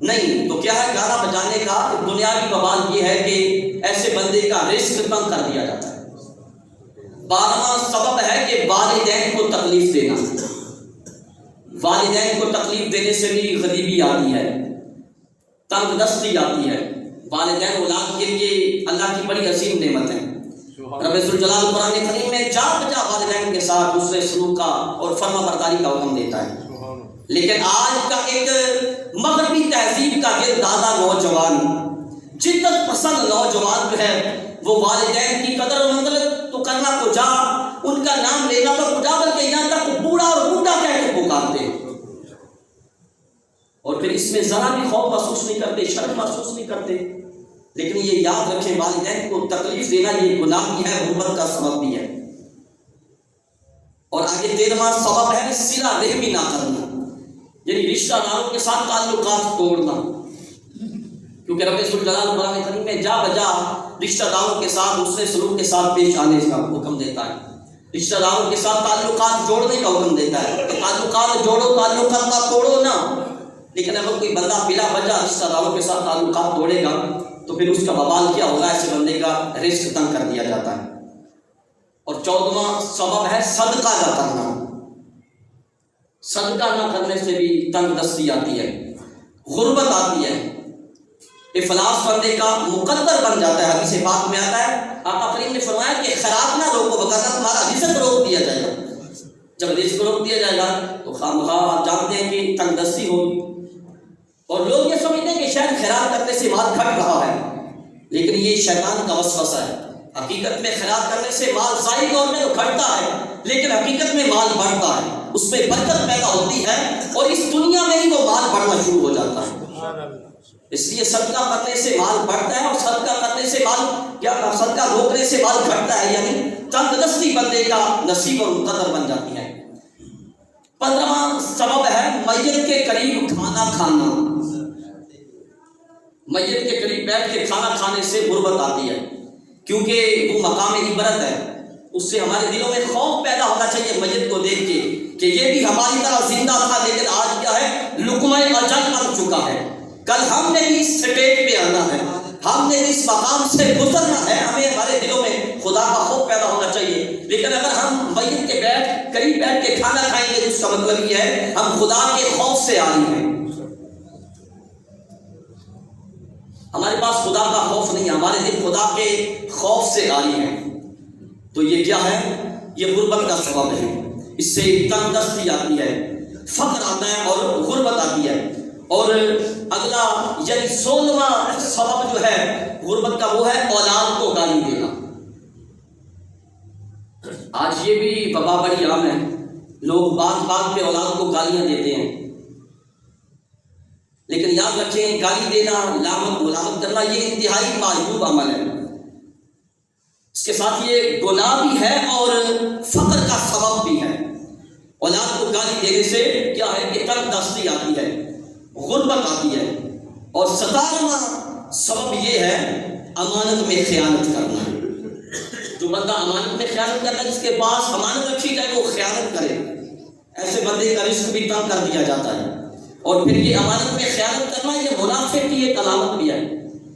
نہیں. تو کیا ہے گانا بجانے کا دنیاوی وبال یہ ہے کہ ایسے بندے کا رزق تنگ کر دیا جاتا ہے. 12واں سبب ہے کہ والدین کو تکلیف دینا. والدین کو تکلیف دینے سے بھی غریبی آتی ہے، تنگ دستی آتی ہے. والدین اولاد کے لیے اللہ کی بڑی عظیم نعمت ہے. رب ذوالجلال قرآن کریم میں جا بجا والدین کے ساتھ دوسرے سلوک کا اور فرما برداری کا حکم دیتا ہے. لیکن آج کا ایک مغربی تہذیب کا گرددادہ نوجوان، جدت پسند نوجوان جو ہے، وہ والدین کی قدر و منزلت تو کرنا کو جا، ان کا نام لینا تو کو جا، بلکہ یہاں تک بوڑھا اور بوڑھا کہہ کے پکارتے ہیں. اور پھر اس میں ذرا بھی خوف محسوس نہیں کرتے، شرم محسوس نہیں کرتے. لیکن یہ یاد رکھیں، والدین کو تکلیف دینا یہ گناہ بھی ہے، غربت کا سبب بھی ہے. اور آگے 13واں سبب ہے صلہ رحمی نہ کرنا، یعنی رشتہ داروں کے ساتھ تعلقات توڑنا. کیونکہ رب ذوالجلال قرآن کریم میں جا بجا رشتہ داروں کے ساتھ دوسرے سلوک کے ساتھ پیش آنے کا حکم دیتا ہے. رشتہ داروں کے ساتھ تعلقات جوڑنے کا حکم دیتا ہے کہ تعلقات جوڑو، تعلقات کا توڑو نہ. لیکن اگر کوئی بندہ بلا وجہ رشتہ داروں کے ساتھ تعلقات توڑے گا تو پھر اس کا وبال کیا ہوگا؟ ایسے بندے کا رزق تنگ کر دیا جاتا ہے. اور 14واں سبب ہے صدقہ نہ کرنا. صدقہ نہ کرنے سے بھی تنگ دستی آتی ہے، غربت آتی ہے، افلاس بندے کا مقدر بن جاتا ہے. حدیث پاک میں آتا ہے، آقا کریم نے فرمایا کہ خیرات نہ روکو وگرنہ تمہارا رزق روک دیا جائے گا. جب رزق روک دیا جائے گا تو خواہ آپ جانتے ہیں کہ تنگ دستی ہوگی. اور لوگ یہ سمجھتے ہیں کہ شاید خیرات کرنے سے مال گھٹ رہا ہے، لیکن یہ شیطان کا وسوسہ ہے. حقیقت میں خیرات کرنے سے مال ظاہری طور میں تو گھٹتا ہے، لیکن حقیقت میں مال بڑھتا ہے، اس میں برکت پیدا ہوتی ہے، اور اس دنیا میں ہی وہ مال بڑھنا شروع ہو جاتا ہے. اس لیے صدقہ کرنے سے مال بڑھتا ہے، اور صدقہ کرنے سے مال صدقہ روکنے سے مال گھٹتا ہے، یعنی تنگ دستی بندے کا نصیب اور مقدر بن جاتی ہے. 15واں سبب ہے میت کے قریب کھانا کھانا. میت کے قریب بیٹھ کے کھانا کھانے سے غربت آتی ہے، کیونکہ وہ مقام عبرت ہے. اس سے ہمارے دلوں میں خوف پیدا ہونا چاہیے میت کو دیکھ کے کہ یہ بھی ہماری طرح زندہ تھا، لیکن آج کیا ہے؟ لقمہ اجل بن چکا ہے. کل ہم نے بھی اس سٹیج پہ آنا ہے، ہم نے بھی اس مقام سے گزرنا ہے. ہمیں ہمارے دلوں میں خدا کا خوف پیدا ہونا چاہیے. لیکن اگر ہم میت کے قریب بیٹھ کے کھانا کھائیں گے تو اس کا مطلب یہ ہے ہم خدا کے خوف سے آ رہے ہیں. ہمارے پاس خدا کا خوف نہیں ہے، ہمارے دل خدا کے خوف سے آ رہی ہیں. تو یہ کیا ہے؟ یہ غربت کا سبب ہے. اس سے تنگ دستی آتی ہے، فقر آتا ہے اور غربت آتی ہے. اور اگلا یعنی 16واں سبب جو ہے غربت کا، وہ ہے اولاد کو گالی دینا. آج یہ بھی وبا بڑی عام ہے، لوگ بات پہ اولاد کو گالیاں دیتے ہیں. لیکن یاد رکھیں، گالی دینا، لعنت ملامت کرنا یہ انتہائی معیوب عمل ہے. اس کے ساتھ یہ گناہ بھی ہے اور فقر کا سبب بھی ہے. اولاد کو گالی دینے سے کیا ہے کہ تنگ دستی آتی ہے، غربت آتی ہے. اور 17واں سبب یہ ہے امانت میں خیانت کرنا. جو بندہ امانت میں خیانت کرنا، جس کے پاس امانت رکھی جائے وہ خیانت کرے، ایسے بندے کا رزق بھی تنگ کر دیا جاتا ہے. اور پھر یہ امانت میں خیانت کرنا یہ منافق کی ایک علامت بھی ہے.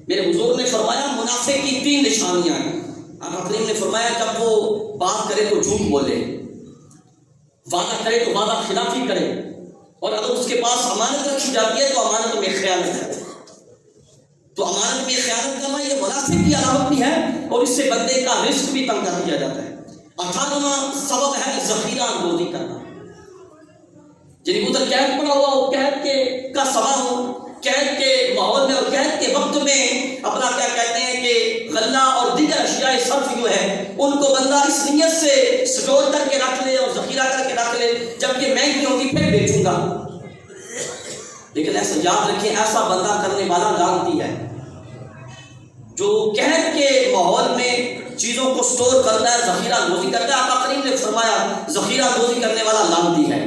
میرے حضور نے فرمایا منافق کی 3 نشانیاں ہیں. آقا کریم نے فرمایا جب وہ بات کرے تو جھوٹ بولے، وعدہ کرے تو وعدہ خلافی کرے، اور اگر اس کے پاس امانت رکھی جاتی ہے تو امانت میں خیانت کرے. تو امانت میں خیانت کرنا یہ منافق کی علامت بھی ہے، اور اس سے بندے کا رزق بھی تنگ کر دیا جاتا ہے. 18واں سبب ہے ذخیرہ اندوزی کرنا. یعنی ادھر قید پڑا ہوا ہو، قید کا سما ہو، قید کے ماحول میں اور قید کے وقت میں اپنا کیا کہتے ہیں کہ غلہ اور دیگر اشیاء صرف جو ہے ان کو بندہ اس نیت سے سٹور کر کے رکھ لے اور ذخیرہ کر کے رکھ لے جب یہ مہنگی ہوگی پھر بیچوں گا. لیکن ایسا یاد رکھیں، ایسا بندہ کرنے والا لعنتی ہے. جو قید کے ماحول میں چیزوں کو سٹور کرتا ہے، ذخیرہ اندوزی کرتا ہے، آقا کریم نے فرمایا ذخیرہ اندوزی کرنے والا لعنتی ہے.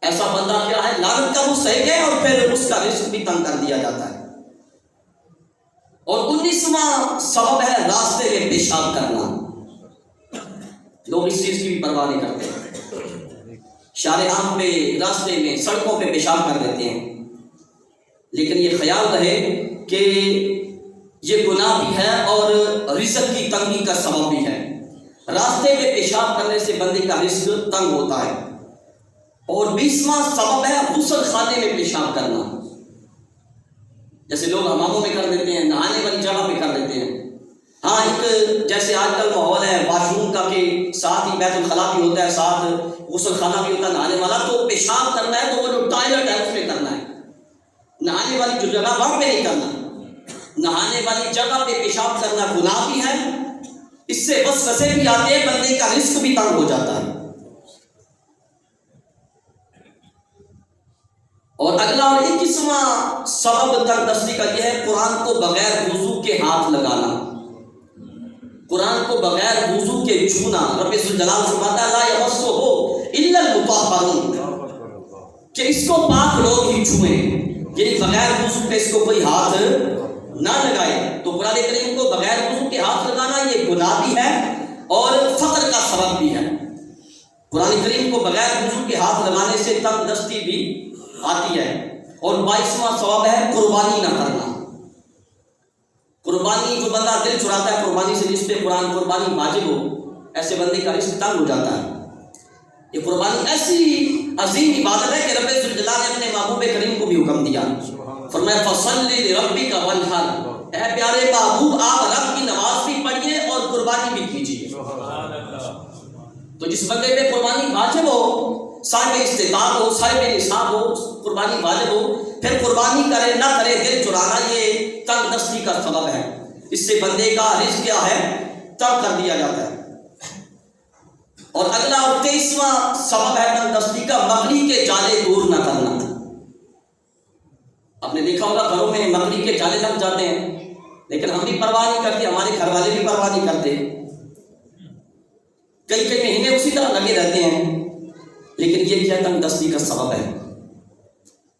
ایسا بندہ کیا ہے؟ لعنت کا مستحق ہے، اور پھر اس کا رزق بھی تنگ کر دیا جاتا ہے. اور 19واں سبب ہے راستے میں پیشاب کرنا. لوگ اس چیز کی بھی پرواہ نہیں کرتے، شارع عام پہ، راستے میں، سڑکوں پہ پیشاب کر دیتے ہیں. لیکن یہ خیال رہے کہ یہ گناہ بھی ہے اور رزق کی تنگی کا سبب بھی ہے۔ راستے میں پیشاب کرنے سے بندے کا رزق تنگ ہوتا ہے۔ اور 20واں سبب ہے غسل خانے میں پیشاب کرنا، جیسے لوگ حماموں میں کر دیتے ہیں، نہانے والی جگہ پہ کر دیتے ہیں۔ ہاں ایک جیسے آج کل ماحول ہے واش روم کا کہ ساتھ ہی بیت الخلاء بھی ہوتا ہے، ساتھ غسل خانہ بھی ہوتا ہے نہانے والا، تو پیشاب کرنا ہے تو وہ جو ٹوائلٹ ہے اس میں کرنا ہے، نہانے والی جو جگہ وہاں پہ نہیں کرنا۔ نہانے والی جگہ پہ پیشاب کرنا گناہ بھی ہے، اس سے وسوسے بھی آتے ہیں، بندے کا رزق بھی تنگ ہو جاتا ہے۔ اور اگلا اور 21واں سبب تنگ دستی کا یہ ہے قرآن کو بغیر وضو کے ہاتھ لگانا، قرآن کو بغیر وضو کے چھونا۔ رب ذوالجلال فرماتا ہے لا یمسہ الا المطہرون، کہ اس کو پاک لوگ ہی چھوئیں، یعنی بغیر وضو کے اس کو کوئی ہاتھ نہ لگائے۔ تو قرآن کریم کو بغیر وضو کے ہاتھ لگانا یہ گناہ بھی ہے اور فقر کا سبب بھی ہے۔ قرآن کریم کو بغیر وضو کے ہاتھ لگانے سے تنگ دستی بھی آتی ہے۔ اور 22واں سبب ہے قربانی نہ کرنا۔ قربانی جو بندہ دل چراتا ہے قربانی سے، جس پہ قرآن قربانی واجب ہو، ایسے بندے کا رزق تنگ ہو جاتا ہے۔ یہ قربانی ایسی عظیم عبادت ہے کہ رب ذوالجلال نے اپنے محبوب کریم کو بھی حکم دیا، فرمایا فَصَلِّ لِرَبِّكَ وَانْحَرْ، اے پیارے محبوب آپ رب کی نماز بھی پڑھیے اور قربانی بھی کیجیے۔ تو جس بندے پہ قربانی واجب ہو، صاحب استطاعت ہو، صاحب نصاب ہو، قربانی واجب ہو، پھر قربانی کرے نہ کرے، دل چرانا یہ تنگ دستی کا سبب ہے۔ اس سے بندے کا رزق کیا ہے؟ تنگ کر دیا جاتا ہے۔ اور اگلا اور 23واں سبب ہے تنگ دستی کا مکڑی کے جالے دور نہ کرنا۔ آپ نے دیکھا ہوگا گھروں میں مکڑی کے جالے لگ جاتے ہیں، لیکن ہم بھی پرواہ نہیں کرتے، ہمارے گھر والے بھی پرواہ نہیں کرتے، کئی مہینے اسی طرح لگے رہتے ہیں، لیکن یہ کیا تنگ دستی کا سبب ہے۔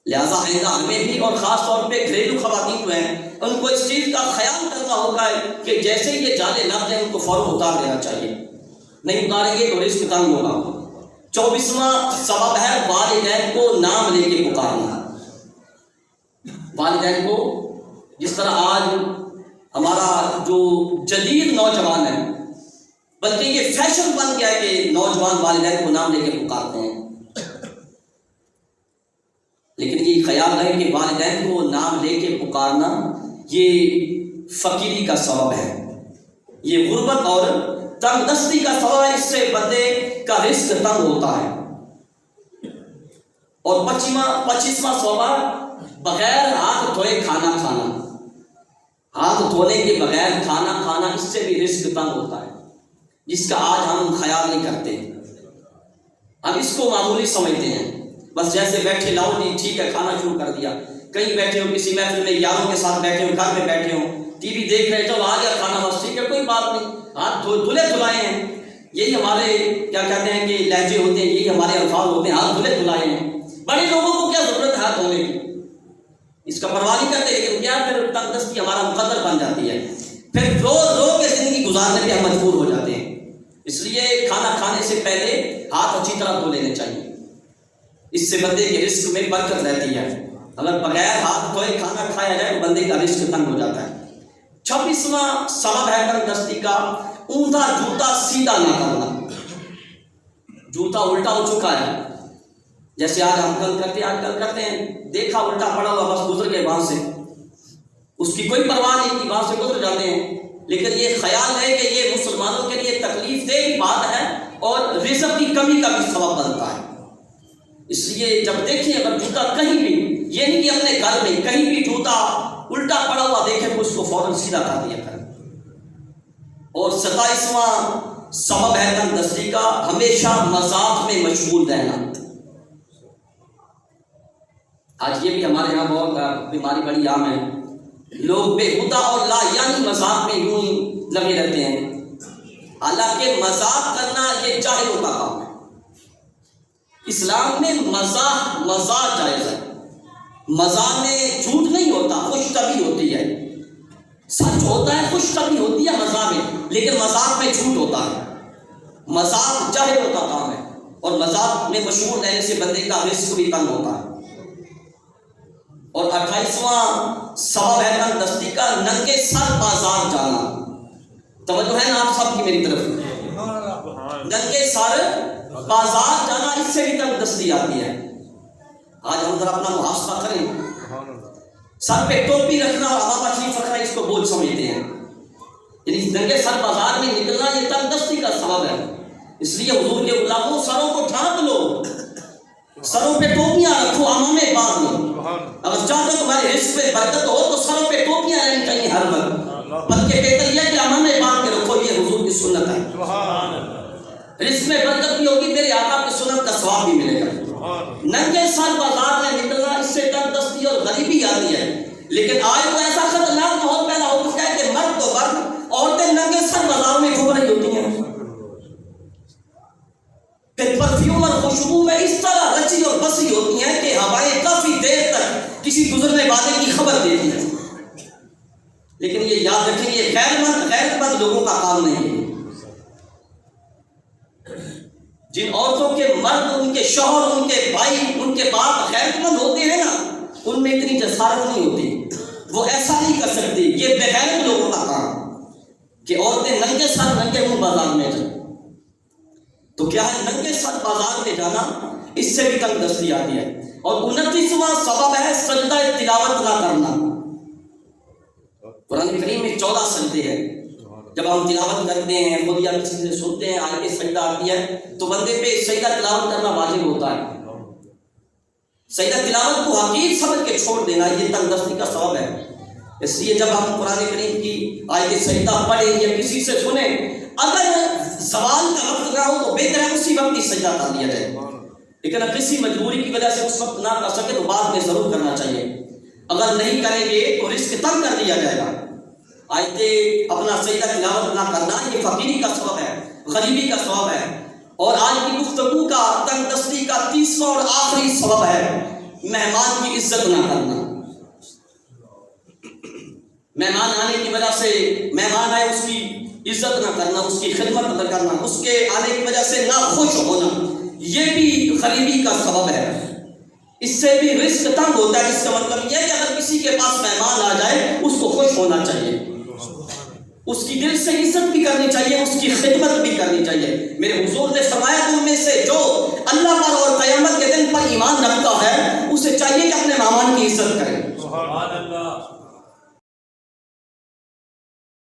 لہٰذا آئندہ ہمیں بھی اور خاص طور پہ گھریلو خواتین جو ہیں ان کو اس چیز کا خیال کرنا ہوگا کہ جیسے یہ جالے لگ جائیں ان کو فوراً اتار دینا چاہیے، نہیں اتاریں گے تو رزق تنگ ہوگا۔ 24واں سبب ہے والدین کو نام لے کے پکارنا۔ والدین کو، جس طرح آج ہمارا جو جدید نوجوان ہے، بلکہ یہ فیشن بن گیا ہے کہ نوجوان والدین کو نام لے کے پکارتے ہیں، لیکن یہ خیال رہے کہ والدین کو نام لے کے پکارنا یہ فقیری کا سبب ہے، یہ غربت اور تنگ دستی کا سبب ہے، اس سے بندے کا رزق تنگ ہوتا ہے۔ اور 25واں سبب بغیر ہاتھ دھوئے کھانا کھانا۔ ہاتھ دھونے کے بغیر کھانا کھانا، اس سے بھی رزق تنگ ہوتا ہے، جس کا آج ہم خیال نہیں کرتے، ہم اس کو معمولی سمجھتے ہیں، بس جیسے بیٹھے لاؤ جی ٹھیک ہے کھانا شروع کر دیا، کہیں بیٹھے ہو کسی محفل میں یاروں کے ساتھ بیٹھے ہو، گھر میں بیٹھے ہو، ٹی وی دیکھ رہے چلو آ گیا کھانا بس ٹھیک ہے کوئی بات نہیں، ہاتھ دھلے دھلائے ہیں، یہی ہمارے کیا کہتے ہیں کہ لہجے ہوتے ہیں، یہی ہمارے الفاظ ہوتے ہیں، ہاتھ دھلے دھلائے ہیں۔ بڑے لوگوں کو کیا ضرورت ہے ہاتھ دھونے کی، اس کا پرواہ نہیں کرتے، لیکن کیا پھر تنگ دستی ہمارا مقدر بن جاتی ہے، پھر رو کے زندگی گزارنے پہ ہم مجبور ہو جاتے ہیں۔ اس لیے کھانا کھانے سے پہلے ہاتھ اچھی طرح دھو لینے چاہیے، اس سے بندے کے رزق میں برکت رہتی ہے۔ اگر بغیر ہاتھ دھوئے کھانا کھایا جائے تو بندے کا رزق تنگ ہو جاتا ہے۔ 26واں سبب ہے تنگ دستی کا اوندا جوتا سیدھا نہ کرنا۔ جوتا الٹا ہو چکا ہے، جیسے آج ہم آج کل کرتے ہیں، دیکھا الٹا پڑا ہوا بس گزر گئے وہاں سے، اس کی کوئی پرواہ نہیں کی، وہاں سے گزر جاتے ہیں، لیکن یہ خیال ہے کہ یہ مسلمانوں کے لیے تکلیف دہ بات ہے اور رزق کی کمی کا بھی سبب بنتا ہے۔ اس لیے جب دیکھیں اگر جوتا کہیں بھی، یہ نہیں کہ اپنے گھر میں کہیں بھی جوتا الٹا پڑا ہوا دیکھیں تو اس کو فوراً سیدھا کر دیا کریں۔ اور 27واں سبب ہے تنگ دستی کا ہمیشہ مذاق میں مشغول رہنا۔ آج یہ بھی ہمارے یہاں بہت بیماری بڑی عام ہے، لوگ بےہودہ اور لا یعنی مذاق میں یوں ہی لگے رہتے ہیں، حالانکہ مذاق کرنا یہ جاہلوں کا کام ہے۔ اسلام میں مزاح جائز ہے، مزاح میں جھوٹ نہیں ہوتا، خوش طبعی ہوتی ہے، سچ ہوتا ہے، خوش طبعی ہوتی ہے مزاح میں، لیکن مذاق میں جھوٹ ہوتا ہے۔ مذاق جاہلوں کا کام ہے اور مذاق میں مشغول رہنے سے بندے کا رزق بھی تنگ ہوتا ہے۔ اور 28واں سبب ہے تنگ دستی کا ننگے سر بازار جانا. توجہ ہے نا آپ سب کی میری طرف؟ ننگے سر بازار جانا، اس سے بھی تنگ دستی آتی ہے. آج ہم ذرا اپنا محاسبہ کریں. سر پہ ٹوپی رکھنا اور امامہ شریف رکھنا اس کو بوجھ سمجھتے ہیں. یعنی ننگے سر بازار میں نکلنا یہ تنگ دستی کا سبب ہے. اس لیے حضور کے غلاموں سروں کو ڈھانپ لو، سروں پہ ٹوپیاں رکھو، امامے باندھ لو. اگر چاہتے ہو تمہارے رزق پہ برکت ہو تو سروں پہ ٹوپیاں رہنی چاہیے ہر وقت، بلکہ بہتر یہ کہ امامے باندھ کے رکھو. یہ حضور کی سنت ہے. رزق میں برکت بھی ہوگی، تیرے آقا کی سنت کا ثواب بھی ملے گا. ننگے سر بازار میں نکلنا، اس سے تنگ دستی اور غریبی آتی ہے. لیکن آج تو ایسا خطرناک ماحول پیدا ہو چکا ہے کہ مرد تو مرد، عورتیں ننگے سر بازاروں میں گھوم رہی ہوتی ہیں. پھر پرفیوم اور خوشبو میں اس طرح رچی اور بسی ہوتی ہیں کہ ہوائیں کافی دیر تک کسی گزرنے والے کی خبر دیتی ہیں. لیکن یہ یاد رکھیں، یہ غیرت مند لوگوں کا کام نہیں ہے. جن عورتوں کے مرد، ان کے شوہر، ان کے بھائی، ان کے باپ غیرت مند ہوتے ہیں نا، ان میں اتنی جسارت نہیں ہوتی، وہ ایسا نہیں کر سکتی. یہ بغیرت لوگوں کا کام کہ عورتیں ننگے سر ننگے منہ بازار میں جائیں. تو کیا ہے ننگے سر بازار میں جانا، اس سے بھی تنگ دستی آتی ہے. اور 29واں سبب ہے سجدہ تلاوت نہ کرنا. قرآن کریم میں 14 سجدے ہیں. جب ہم تلاوت کرتے ہیں، خود یا کسی سے سنتے ہیں، آیت سجدہ آتی ہے تو بندے پہ سجدہ تلاوت کرنا واجب ہوتا ہے. سجدہ تلاوت کو حقیر سمجھ کے چھوڑ دینا یہ تنگ دستی کا سبب ہے. اس لیے جب ہم قرآن کریم کی آیت سجدہ پڑھیں یا کسی سے سنیں، اگر سوال کا وقت نہ ہو تو بہتر ہے اسی وقت ہی سجدہ کر لیا جائے. لیکن اگر کسی مجبوری کی وجہ سے اس وقت نہ کر سکے تو بعد میں ضرور کرنا چاہیے. اگر نہیں کریں گے تو رزق تنگ کر دیا جائے گا. آیت اپنا سجدہ تلاوت نہ کرنا یہ فقیری کا سبب ہے، غریبی کا سبب ہے. اور آج کی گفتگو کا تنگ دستی کا 30واں اور آخری سبب ہے مہمان کی عزت نہ کرنا. مہمان آنے کی وجہ سے، مہمان آئے اس کی عزت نہ کرنا، اس کی خدمت نہ کرنا، اس کے آنے کی وجہ سے نہ خوش ہونا، یہ بھی غریبی کا سبب ہے. اس سے بھی رزق تنگ ہوتا ہے. اس کا مطلب یہ ہے کہ اگر کسی کے پاس مہمان آ جائے اس کو خوش ہونا چاہیے، اس کی دل سے عزت بھی کرنی چاہیے، اس کی خدمت بھی کرنی چاہیے. میرے حضور نے فرمایا تم میں سے جو اللہ پر اور قیامت کے دن پر ایمان رکھتا ہے اسے چاہیے کہ اپنے مہمان کی عزت کرے. سبحان اللہ.